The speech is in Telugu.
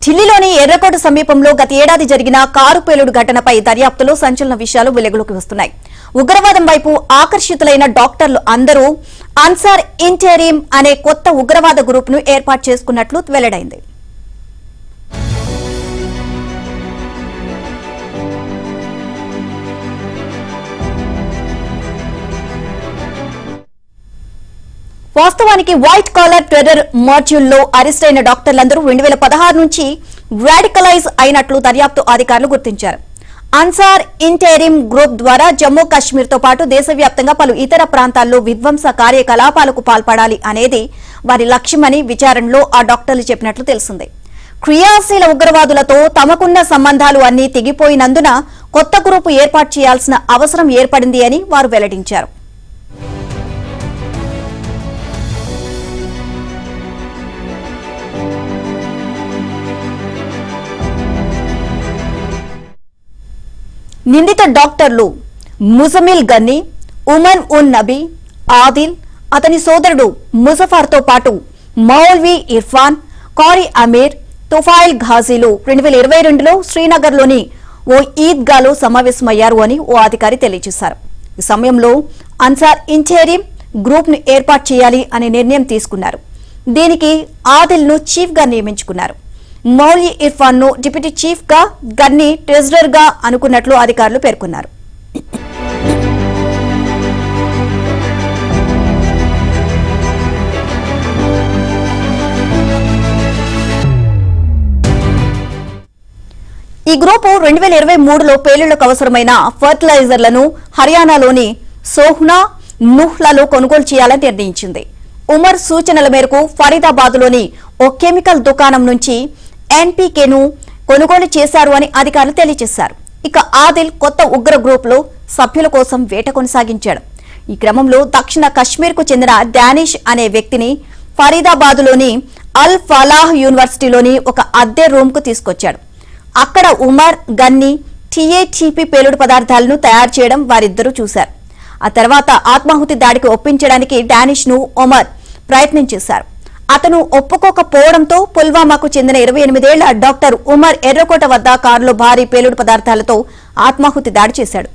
ఢిల్లీలోని ఎర్రకోట సమీపంలో గత ఏడాది జరిగిన కారు పేలుడు ఘటనపై దర్యాప్తులో సంచలన విషయాలు వెలుగులోకి వస్తున్నాయి. ఉగ్రవాదం వైపు ఆకర్షితులైన డాక్టర్లు అందరూ అన్సార్ ఇంటెరియం అనే కొత్త ఉగ్రవాద గ్రూప్ ను ఏర్పాటు చేసుకున్నట్లు వెల్లడైంది. వాస్తవానికి వైట్ కాలర్ టెర్రర్ మాడ్యూల్లో అరెస్ట్ అయిన డాక్టర్లందరూ 2016 నుంచి రాడికలైజ్ అయినట్లు దర్యాప్తు అధికారులు గుర్తించారు. అన్సార్ ఇంటెరియం గ్రూప్ ద్వారా జమ్మూ కాశ్మీర్ తో పాటు దేశవ్యాప్తంగా పలు ఇతర ప్రాంతాల్లో విధ్వంస కార్యకలాపాలకు పాల్పడాలి అనేది వారి లక్ష్యమని విచారణలో ఆ డాక్టర్లు చెప్పినట్లు తెలిసింది. క్రియాశీల ఉగ్రవాదులతో తమకున్న సంబంధాలు అన్నీ తెగిపోయినందున కొత్త గ్రూపు ఏర్పాటు చేయాల్సిన అవసరం ఏర్పడింది అని వారు వెల్లడించారు. నిందిత డాక్టర్లు ముజమిల్ గన్నీ, ఉమర్ ఉన్ నబీ, ఆదిల్, అతని సోదరుడు ముజఫర్ తో పాటు మౌల్వీ ఇర్ఫాన్, కారీ అమీర్, తుఫాయిల్ ఘాజీలు 2022లో శ్రీనగర్లోని ఓ ఈద్గాలో సమావేశమయ్యారు అని ఓ అధికారి తెలియజేశారు. ఈ సమయంలో అన్సార్ ఇంటెరియం గ్రూప్ ను ఏర్పాటు చేయాలి అనే నిర్ణయం తీసుకున్నారు. దీనికి ఆదిల్ ను చీఫ్ గా నియమించుకున్నారు. మౌల్వీ ఇర్ఫాన్ ను డిప్యూటీ చీఫ్ గా, గన్నీ ట్రెజరర్ గా అనుకున్నట్లు అధికారులు పేర్కొన్నారు. ఈ గ్రూపు 2023లో పేలుళ్లకు అవసరమైన ఫర్టిలైజర్లను హర్యానాలోని సోహ్నా, నుహ్లలో కొనుగోలు చేయాలని నిర్ణయించింది. ఉమర్ సూచనల మేరకు ఫరీదాబాద్లోని ఓ కెమికల్ దుకాణం నుంచి ఎన్పీకేను కొనుగోలు చేశారు అని అధికారులు తెలియజేశారు. ఇక ఆదిల్ కొత్త ఉగ్ర గ్రూప్ లో సభ్యుల కోసం వేట కొనసాగించాడు. ఈ క్రమంలో దక్షిణ కశ్మీర్ కు చెందిన డానిష్ అనే వ్యక్తిని ఫరీదాబాద్లోని అల్ ఫలాహ్ యూనివర్సిటీలోని ఒక అద్దె రూమ్ కు తీసుకొచ్చాడు. అక్కడ ఉమర్, గన్నీ టీఏటీపీ పేలుడు పదార్థాలను తయారు చేయడం వారిద్దరూ చూశారు. ఆ తర్వాత ఆత్మాహుతి దాడికి ఒప్పించడానికి డానిష్ ను ఉమర్ ప్రయత్నం చేశారు. అతను ఒప్పుకోకపోవడంతో పుల్వామాకు చెందిన 28 ఏళ్ల డాక్టర్ ఉమర్ ఎర్రకోట వద్ద కారులో భారీ పేలుడు పదార్థాలతో ఆత్మాహుతి దాడి చేశాడు.